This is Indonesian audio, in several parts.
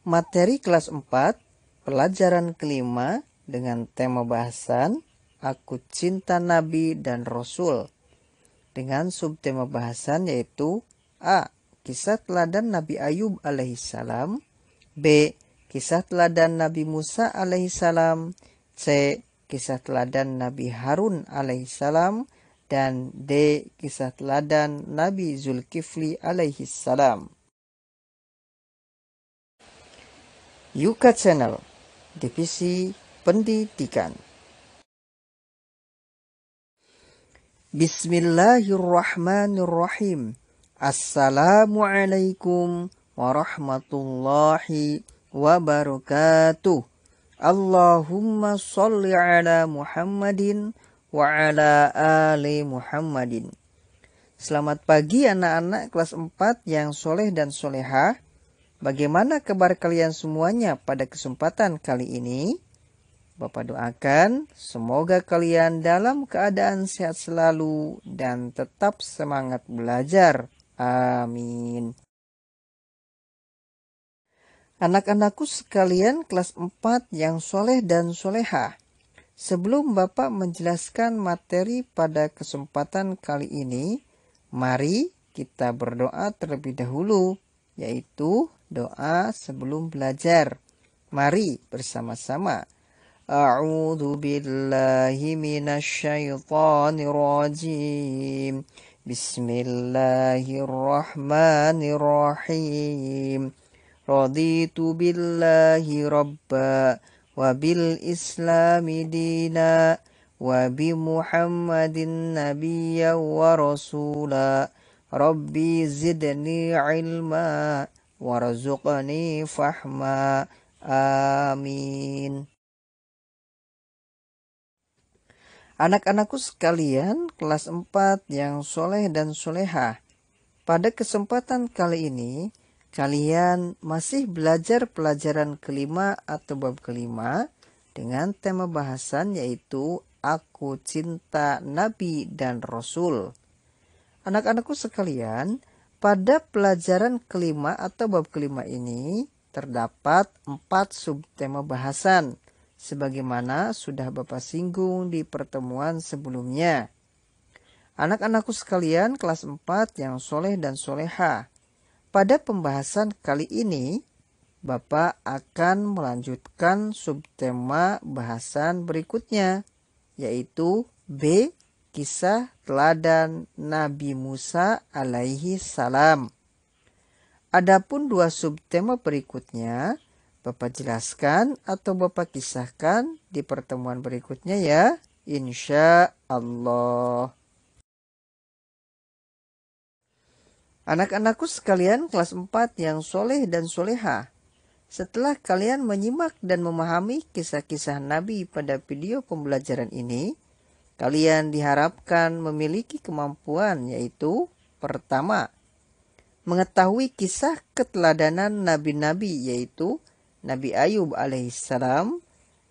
Materi kelas 4, pelajaran kelima dengan tema bahasan Aku Cinta Nabi dan Rasul. Dengan subtema bahasan yaitu A. Kisah teladan Nabi Ayub alaihissalam. B. Kisah teladan Nabi Musa alaihissalam. C. Kisah teladan Nabi Harun alaihissalam. Dan D. Kisah teladan Nabi Zulkifli alaihissalam. Yuka Channel, Divisi Pendidikan. Bismillahirrahmanirrahim. Assalamualaikum warahmatullahi wabarakatuh. Allahumma sholli ala Muhammadin wa ala ali Muhammadin. Selamat pagi anak-anak kelas 4 yang soleh dan solehah. Bagaimana kabar kalian semuanya pada kesempatan kali ini? Bapak doakan semoga kalian dalam keadaan sehat selalu dan tetap semangat belajar. Amin. Anak-anakku sekalian kelas 4 yang soleh dan solehah. Sebelum Bapak menjelaskan materi pada kesempatan kali ini, mari kita berdoa terlebih dahulu, yaitu doa sebelum belajar. Mari bersama-sama. A'udzu billahi minasyaitonir rajim. Bismillahirrahmanirrahim. Raditu billahi rabba wa bil islami dina wa bi Muhammadin nabiyya wa rasula. Rabbi zidni ilma warzuqni fahma. Amin. Anak-anakku sekalian kelas 4 yang soleh dan solehah. Pada kesempatan kali ini, kalian masih belajar pelajaran kelima atau bab kelima dengan tema bahasan yaitu Aku Cinta Nabi dan Rasul. Anak-anakku sekalian, pada pelajaran kelima atau bab kelima ini terdapat 4 subtema bahasan sebagaimana sudah Bapak singgung di pertemuan sebelumnya. Anak-anakku sekalian kelas 4 yang soleh dan solehah, pada pembahasan kali ini Bapak akan melanjutkan subtema bahasan berikutnya yaitu B. Kisah teladan Nabi Musa alaihi salam. Adapun 2 subtema berikutnya Bapak jelaskan atau Bapak kisahkan di pertemuan berikutnya ya, insya Allah. Anak-anakku sekalian kelas 4 yang soleh dan solehah, setelah kalian menyimak dan memahami kisah-kisah Nabi pada video pembelajaran ini, kalian diharapkan memiliki kemampuan yaitu pertama, mengetahui kisah keteladanan nabi-nabi yaitu Nabi Ayub alaihissalam,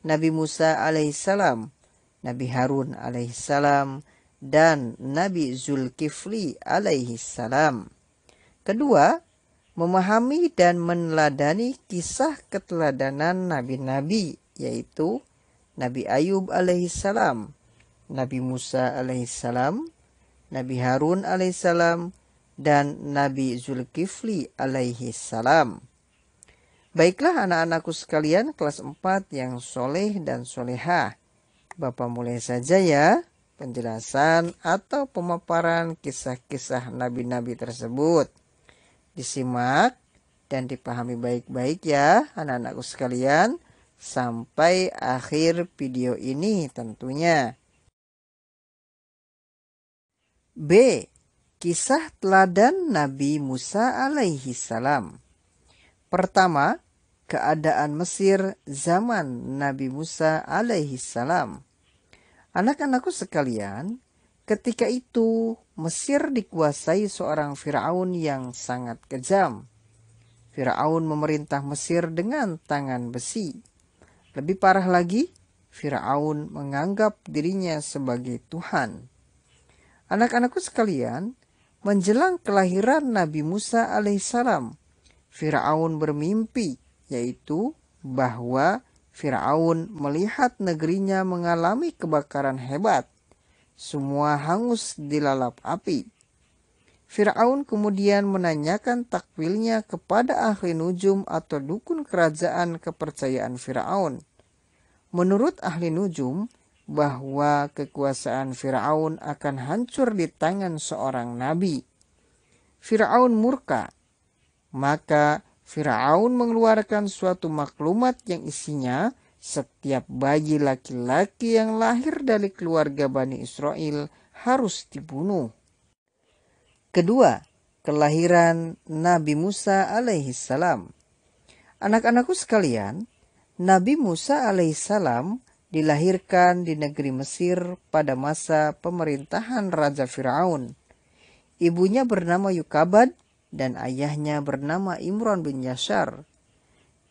Nabi Musa alaihissalam, Nabi Harun alaihissalam, dan Nabi Zulkifli alaihissalam. Kedua, memahami dan meneladani kisah keteladanan nabi-nabi yaitu Nabi Ayub alaihissalam, Nabi Musa alaihissalam, Nabi Harun alaihissalam, dan Nabi Zulkifli alaihissalam. Baiklah anak-anakku sekalian kelas 4 yang soleh dan solehah. Bapak mulai saja ya penjelasan atau pemaparan kisah-kisah nabi-nabi tersebut. Disimak dan dipahami baik-baik ya anak-anakku sekalian sampai akhir video ini tentunya. B. Kisah teladan Nabi Musa alaihi salam. Pertama, keadaan Mesir zaman Nabi Musa alaihi salam. Anak-anakku sekalian, ketika itu Mesir dikuasai seorang Firaun yang sangat kejam. Firaun memerintah Mesir dengan tangan besi. Lebih parah lagi, Firaun menganggap dirinya sebagai Tuhan. Anak-anakku sekalian, menjelang kelahiran Nabi Musa alaihissalam, Firaun bermimpi yaitu bahwa Firaun melihat negerinya mengalami kebakaran hebat. Semua hangus dilalap api. Firaun kemudian menanyakan takwilnya kepada ahli nujum atau dukun kerajaan kepercayaan Firaun. Menurut ahli nujum, bahwa kekuasaan Firaun akan hancur di tangan seorang nabi. Firaun murka. Maka Firaun mengeluarkan suatu maklumat yang isinya setiap bayi laki-laki yang lahir dari keluarga Bani Israel harus dibunuh. Kedua, kelahiran Nabi Musa alaihissalam. Anak-anakku sekalian, Nabi Musa alaihissalam dilahirkan di negeri Mesir pada masa pemerintahan Raja Firaun. Ibunya bernama Yukabad dan ayahnya bernama Imran bin Yashar.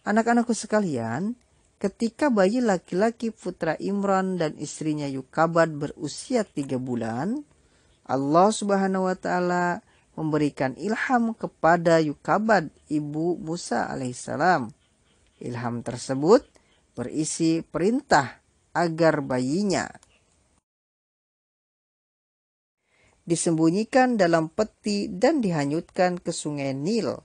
Anak-anakku sekalian, ketika bayi laki-laki putra Imran dan istrinya Yukabad berusia 3 bulan, Allah Subhanahu wa Ta'ala memberikan ilham kepada Yukabad, ibu Musa alaihissalam. Ilham tersebut berisi perintah agar bayinya disembunyikan dalam peti dan dihanyutkan ke sungai Nil.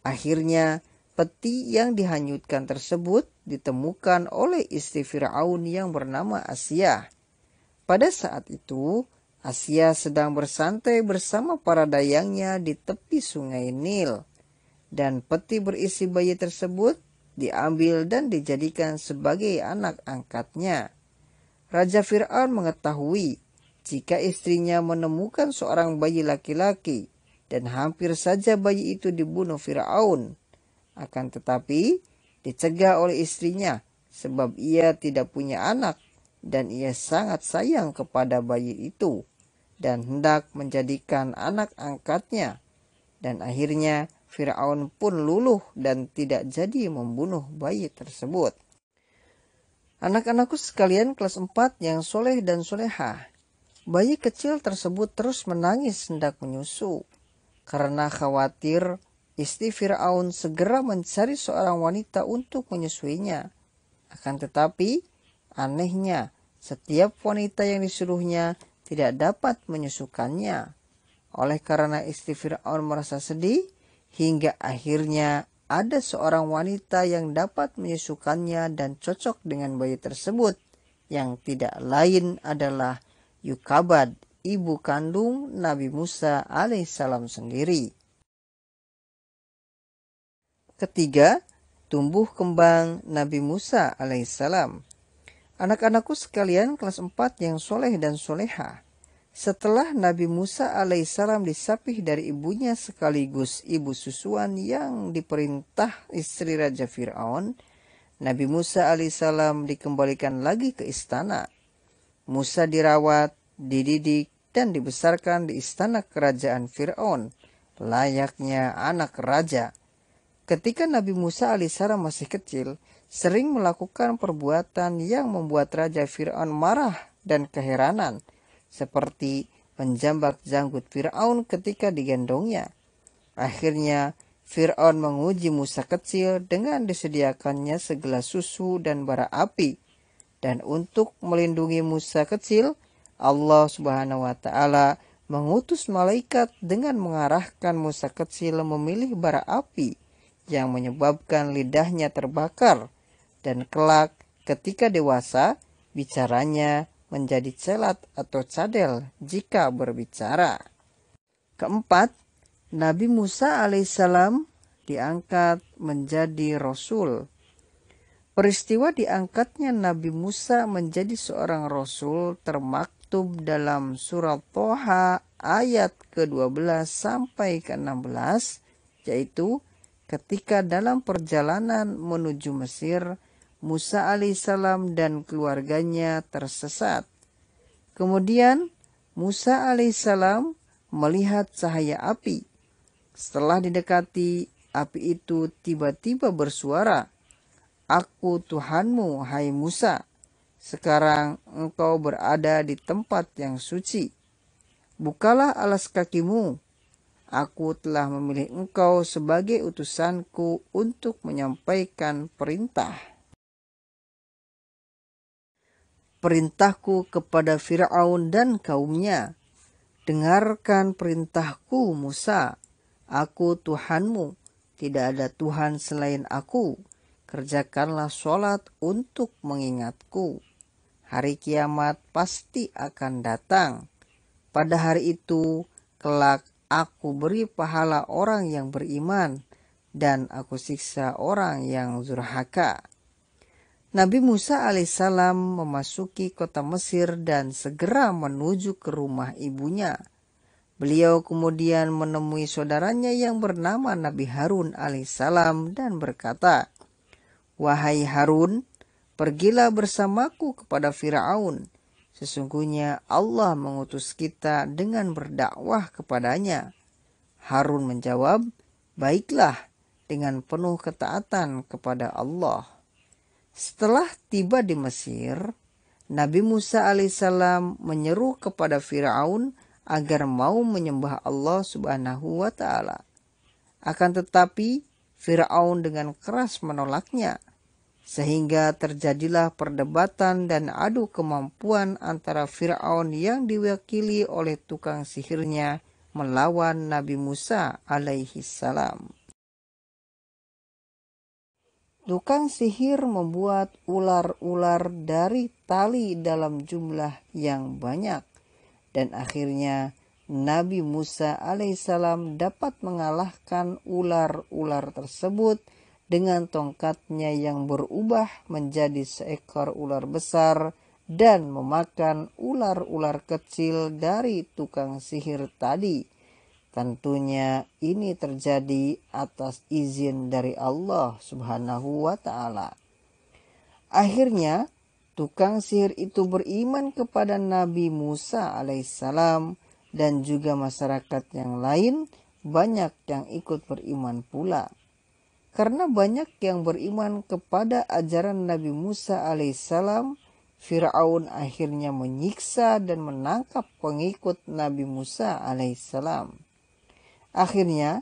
Akhirnya, peti yang dihanyutkan tersebut ditemukan oleh istri Firaun yang bernama Asia. Pada saat itu, Asia sedang bersantai bersama para dayangnya di tepi sungai Nil. Dan peti berisi bayi tersebut diambil dan dijadikan sebagai anak angkatnya. Raja Fir'aun mengetahui jika istrinya menemukan seorang bayi laki-laki dan hampir saja bayi itu dibunuh Fir'aun. Akan tetapi dicegah oleh istrinya sebab ia tidak punya anak dan ia sangat sayang kepada bayi itu dan hendak menjadikan anak angkatnya. Dan akhirnya Fir'aun pun luluh dan tidak jadi membunuh bayi tersebut. Anak-anakku sekalian kelas 4 yang soleh dan solehah. Bayi kecil tersebut terus menangis hendak menyusu. Karena khawatir istri Fir'aun segera mencari seorang wanita untuk menyusuinya. Akan tetapi anehnya setiap wanita yang disuruhnya tidak dapat menyusukannya. Oleh karena istri Fir'aun merasa sedih, hingga akhirnya ada seorang wanita yang dapat menyusukannya dan cocok dengan bayi tersebut, yang tidak lain adalah Yukabad, ibu kandung Nabi Musa alaihissalam sendiri. Ketiga, tumbuh kembang Nabi Musa alaihissalam. Anak-anakku sekalian kelas 4 yang soleh dan solehah. Setelah Nabi Musa alaihissalam disapih dari ibunya sekaligus ibu susuan yang diperintah istri Raja Fir'aun, Nabi Musa alaihissalam dikembalikan lagi ke istana. Musa dirawat, dididik, dan dibesarkan di istana kerajaan Fir'aun, layaknya anak raja. Ketika Nabi Musa alaihissalam masih kecil, sering melakukan perbuatan yang membuat Raja Fir'aun marah dan keheranan, seperti menjambak janggut Fir'aun ketika digendongnya. Akhirnya Fir'aun menguji Musa kecil dengan disediakannya segelas susu dan bara api. Dan untuk melindungi Musa kecil, Allah Subhanahu wa Ta'ala mengutus malaikat dengan mengarahkan Musa kecil memilih bara api yang menyebabkan lidahnya terbakar, dan kelak ketika dewasa bicaranya menjadi celat atau cadel jika berbicara. Keempat, Nabi Musa alaihissalam diangkat menjadi Rasul. Peristiwa diangkatnya Nabi Musa menjadi seorang Rasul termaktub dalam surat Thaha ayat ke-12 sampai ke-16, yaitu ketika dalam perjalanan menuju Mesir, Musa alaihissalam dan keluarganya tersesat. Kemudian Musa alaihissalam melihat cahaya api. Setelah didekati, api itu tiba-tiba bersuara, "Aku Tuhanmu, hai Musa. Sekarang engkau berada di tempat yang suci. Bukalah alas kakimu." Aku telah memilih engkau sebagai utusanku untuk menyampaikan perintahku kepada Firaun dan kaumnya. Dengarkan perintahku Musa. Aku Tuhanmu, tidak ada Tuhan selain aku. Kerjakanlah sholat untuk mengingatku. Hari kiamat pasti akan datang. Pada hari itu, kelak aku beri pahala orang yang beriman, dan aku siksa orang yang durhaka. Nabi Musa alaihissalam memasuki kota Mesir dan segera menuju ke rumah ibunya. Beliau kemudian menemui saudaranya yang bernama Nabi Harun alaihissalam dan berkata, "Wahai Harun, pergilah bersamaku kepada Firaun. Sesungguhnya Allah mengutus kita dengan berdakwah kepadanya." Harun menjawab, "Baiklah," dengan penuh ketaatan kepada Allah. Setelah tiba di Mesir, Nabi Musa alaihissalam menyeru kepada Firaun agar mau menyembah Allah Subhanahu wa Ta'ala. Akan tetapi Firaun dengan keras menolaknya, sehingga terjadilah perdebatan dan adu kemampuan antara Firaun yang diwakili oleh tukang sihirnya melawan Nabi Musa alaihi salam. Tukang sihir membuat ular-ular dari tali dalam jumlah yang banyak, dan akhirnya Nabi Musa alaihissalam dapat mengalahkan ular-ular tersebut dengan tongkatnya yang berubah menjadi seekor ular besar dan memakan ular-ular kecil dari tukang sihir tadi. Tentunya ini terjadi atas izin dari Allah Subhanahu wa Ta'ala. Akhirnya tukang sihir itu beriman kepada Nabi Musa alaihissalam, dan juga masyarakat yang lain banyak yang ikut beriman pula. Karena banyak yang beriman kepada ajaran Nabi Musa alaihissalam, Firaun akhirnya menyiksa dan menangkap pengikut Nabi Musa alaihissalam. Akhirnya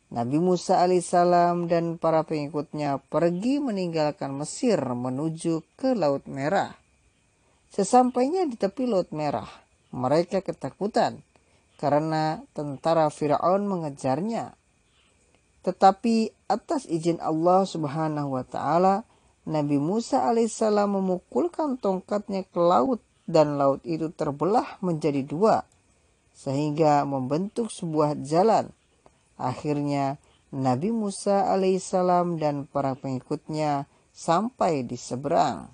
Nabi Musa alaihissalam dan para pengikutnya pergi meninggalkan Mesir menuju ke Laut Merah. Sesampainya di tepi Laut Merah, mereka ketakutan karena tentara Firaun mengejarnya. Tetapi atas izin Allah Subhanahu wa Ta'ala, Nabi Musa alaihissalam memukulkan tongkatnya ke laut, dan laut itu terbelah menjadi dua, sehingga membentuk sebuah jalan. Akhirnya Nabi Musa alaihissalam dan para pengikutnya sampai di seberang.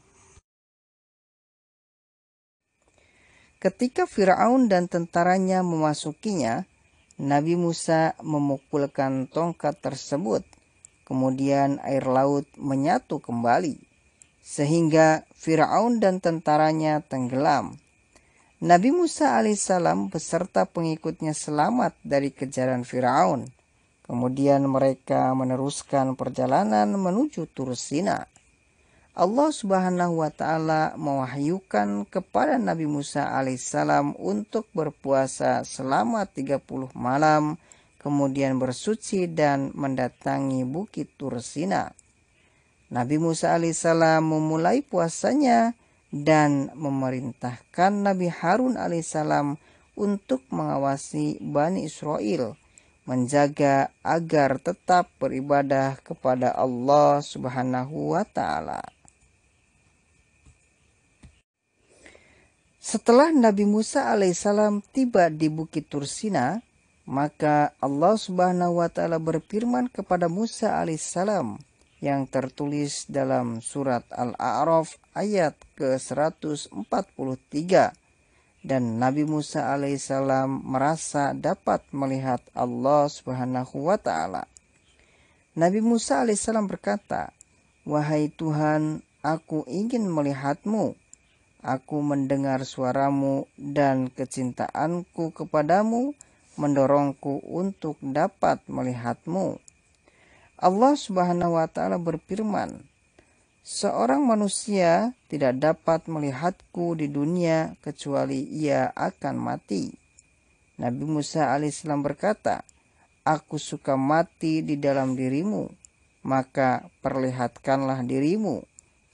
Ketika Firaun dan tentaranya memasukinya, Nabi Musa memukulkan tongkat tersebut. Kemudian air laut menyatu kembali, sehingga Firaun dan tentaranya tenggelam. Nabi Musa alaihissalam beserta pengikutnya selamat dari kejaran Firaun. Kemudian mereka meneruskan perjalanan menuju Tur Sina. Allah Subhanahu wa Ta'ala mewahyukan kepada Nabi Musa alaihissalam untuk berpuasa selama 30 malam, kemudian bersuci dan mendatangi bukit Tur Sina. Nabi Musa alaihissalam memulai puasanya dan memerintahkan Nabi Harun alaihissalam untuk mengawasi Bani Israel, menjaga agar tetap beribadah kepada Allah Subhanahu wa Ta'ala. Setelah Nabi Musa alaihissalam tiba di bukit Tur Sina, maka Allah Subhanahu wa Ta'ala berfirman kepada Musa alaihissalam yang tertulis dalam surat Al-A'raf ayat ke-143, dan Nabi Musa alaihissalam merasa dapat melihat Allah Subhanahu wa Ta'ala. Nabi Musa alaihissalam berkata, "Wahai Tuhan, aku ingin melihatmu. Aku mendengar suaramu dan kecintaanku kepadamu mendorongku untuk dapat melihatmu." Allah Subhanahu wa Ta'ala berfirman, "Seorang manusia tidak dapat melihatku di dunia kecuali ia akan mati." Nabi Musa alaihissalam berkata, aku suka mati di dalam dirimu, maka perlihatkanlah dirimu,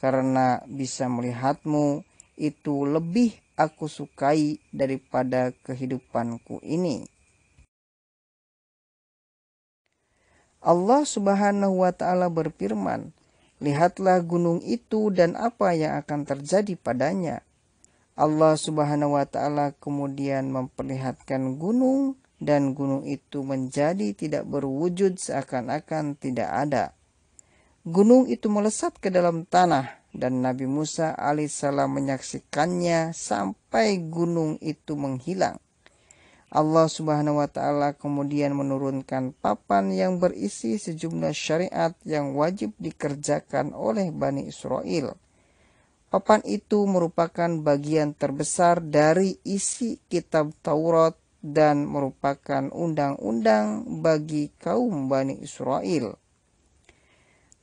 karena bisa melihatmu itu lebih aku sukai daripada kehidupanku ini. Allah Subhanahu wa Ta'ala berfirman, lihatlah gunung itu dan apa yang akan terjadi padanya. Allah Subhanahu wa Ta'ala kemudian memperlihatkan gunung, dan gunung itu menjadi tidak berwujud seakan-akan tidak ada. Gunung itu melesat ke dalam tanah, dan Nabi Musa alaihissalam menyaksikannya sampai gunung itu menghilang. Allah Subhanahu wa Ta'ala kemudian menurunkan papan yang berisi sejumlah syariat yang wajib dikerjakan oleh Bani Israel. Papan itu merupakan bagian terbesar dari isi kitab Taurat dan merupakan undang-undang bagi kaum Bani Israel.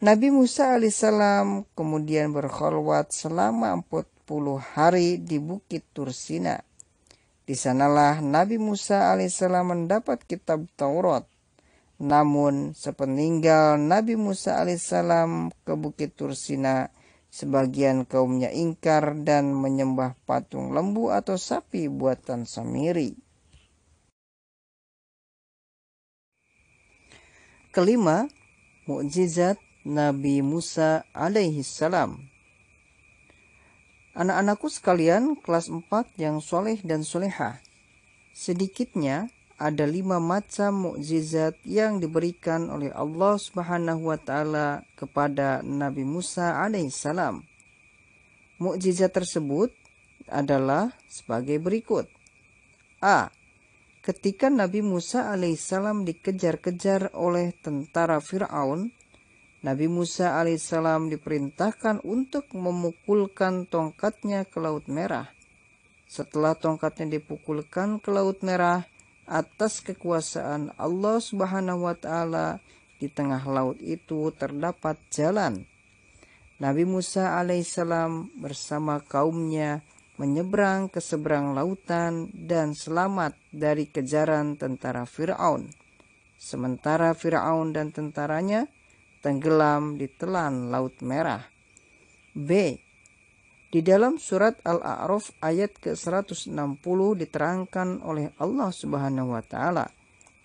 Nabi Musa alaihissalam kemudian berkholwat selama 40 hari di Bukit Tursina. Di sanalah Nabi Musa alaihissalam mendapat kitab Taurat. Namun sepeninggal Nabi Musa alaihissalam ke Bukit Tursina, sebagian kaumnya ingkar dan menyembah patung lembu atau sapi buatan Samiri. Kelima, mukjizat Nabi Musa alaihissalam. Anak-anakku sekalian kelas 4 yang soleh dan solehah, sedikitnya ada 5 macam mukjizat yang diberikan oleh Allah Subhanahu wa Ta'ala kepada Nabi Musa alaihissalam. Mukjizat tersebut adalah sebagai berikut. A. Ketika Nabi Musa alaihissalam dikejar-kejar oleh tentara Fir'aun, Nabi Musa alaihissalam diperintahkan untuk memukulkan tongkatnya ke Laut Merah. Setelah tongkatnya dipukulkan ke Laut Merah, atas kekuasaan Allah Subhanahu wa Ta'ala, di tengah laut itu terdapat jalan. Nabi Musa alaihissalam bersama kaumnya menyeberang ke seberang lautan dan selamat dari kejaran tentara Fir'aun. Sementara Fir'aun dan tentaranya tenggelam di telan Laut Merah. B. Di dalam surat Al-A'raf ayat ke-160 diterangkan oleh Allah Subhanahu wa Ta'ala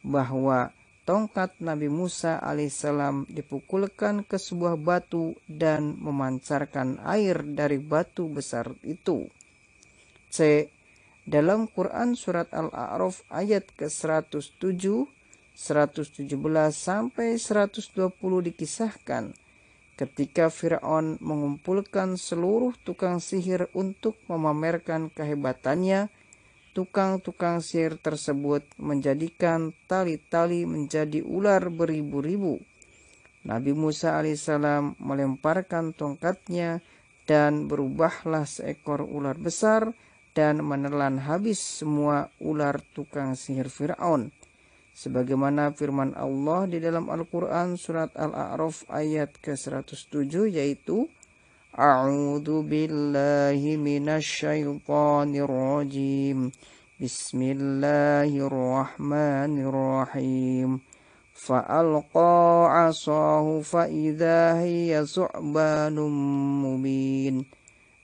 bahwa tongkat Nabi Musa alaihissalam dipukulkan ke sebuah batu dan memancarkan air dari batu besar itu. C. Dalam Quran surat Al-A'raf ayat ke-107, 117 sampai 120 dikisahkan ketika Fir'aun mengumpulkan seluruh tukang sihir untuk memamerkan kehebatannya, tukang-tukang sihir tersebut menjadikan tali-tali menjadi ular beribu-ribu. Nabi Musa alaihissalam melemparkan tongkatnya dan berubahlah seekor ular besar dan menelan habis semua ular tukang sihir Fir'aun. Sebagaimana firman Allah di dalam Al-Quran surat Al-A'raf ayat ke-107, yaitu A'udzu billahi minasyaitonir rajim. Bismillahirrahmanirrahim. Fa'alqa 'asahu fa'idza hiya su'banum mubin.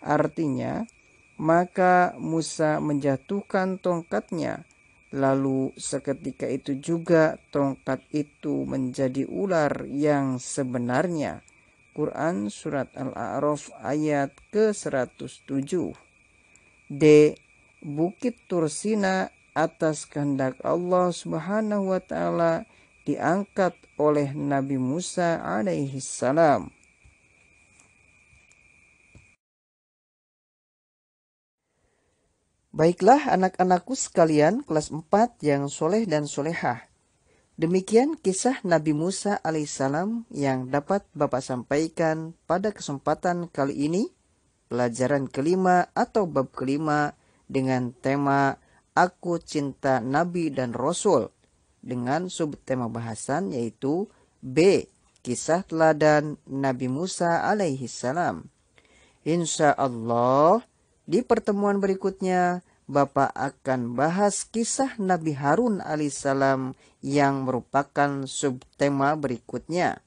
Artinya, maka Musa menjatuhkan tongkatnya, lalu seketika itu juga tongkat itu menjadi ular yang sebenarnya. Quran surat Al-A'raf ayat ke-107. D. Bukit Tursina atas kehendak Allah Subhanahu wa Ta'ala diangkat oleh Nabi Musa alaihissalam. Baiklah anak-anakku sekalian kelas 4 yang soleh dan solehah. Demikian kisah Nabi Musa alaihissalam yang dapat Bapak sampaikan pada kesempatan kali ini. Pelajaran kelima atau bab kelima dengan tema Aku Cinta Nabi dan Rasul, dengan subtema bahasan yaitu B. Kisah teladan Nabi Musa alaihissalam. Insya Allah di pertemuan berikutnya Bapak akan bahas kisah Nabi Harun alaihissalam yang merupakan subtema berikutnya.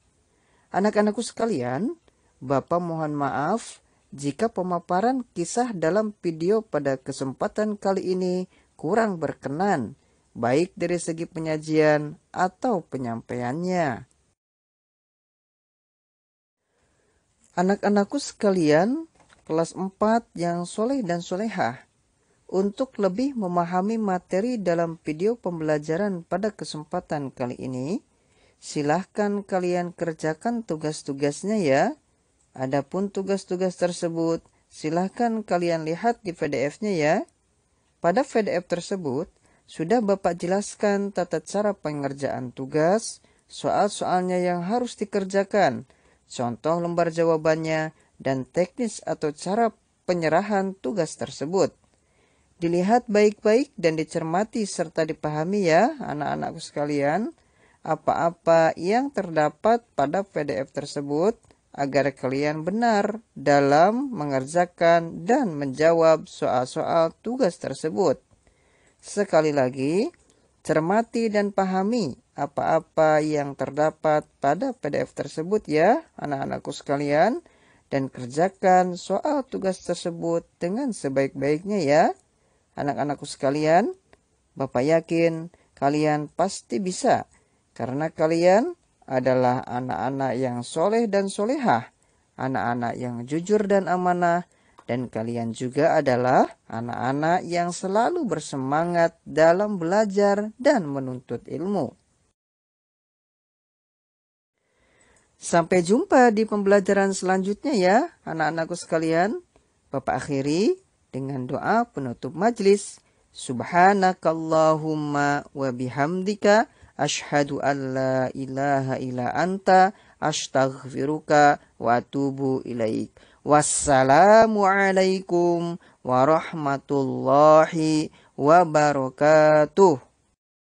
Anak-anakku sekalian, Bapak mohon maaf jika pemaparan kisah dalam video pada kesempatan kali ini kurang berkenan, baik dari segi penyajian atau penyampaiannya. Anak-anakku sekalian, kelas 4 yang soleh dan solehah, untuk lebih memahami materi dalam video pembelajaran pada kesempatan kali ini, silahkan kalian kerjakan tugas-tugasnya ya. Adapun tugas-tugas tersebut, silahkan kalian lihat di PDF-nya ya. Pada PDF tersebut, sudah Bapak jelaskan tata cara pengerjaan tugas, soal-soalnya yang harus dikerjakan, contoh lembar jawabannya, dan teknis atau cara penyerahan tugas tersebut. Dilihat baik-baik dan dicermati serta dipahami ya anak-anakku sekalian, apa-apa yang terdapat pada PDF tersebut agar kalian benar dalam mengerjakan dan menjawab soal-soal tugas tersebut. Sekali lagi, cermati dan pahami apa-apa yang terdapat pada PDF tersebut ya anak-anakku sekalian, dan kerjakan soal tugas tersebut dengan sebaik-baiknya ya. Anak-anakku sekalian, Bapak yakin kalian pasti bisa, karena kalian adalah anak-anak yang soleh dan solehah, anak-anak yang jujur dan amanah, dan kalian juga adalah anak-anak yang selalu bersemangat dalam belajar dan menuntut ilmu. Sampai jumpa di pembelajaran selanjutnya ya anak-anakku sekalian. Bapak akhiri dengan doa penutup majlis. Subhanakallahumma wa bihamdika asyhadu an la ilaha illa anta astaghfiruka wa atubu ilaik. Wassalamualaikum warahmatullahi wabarakatuh.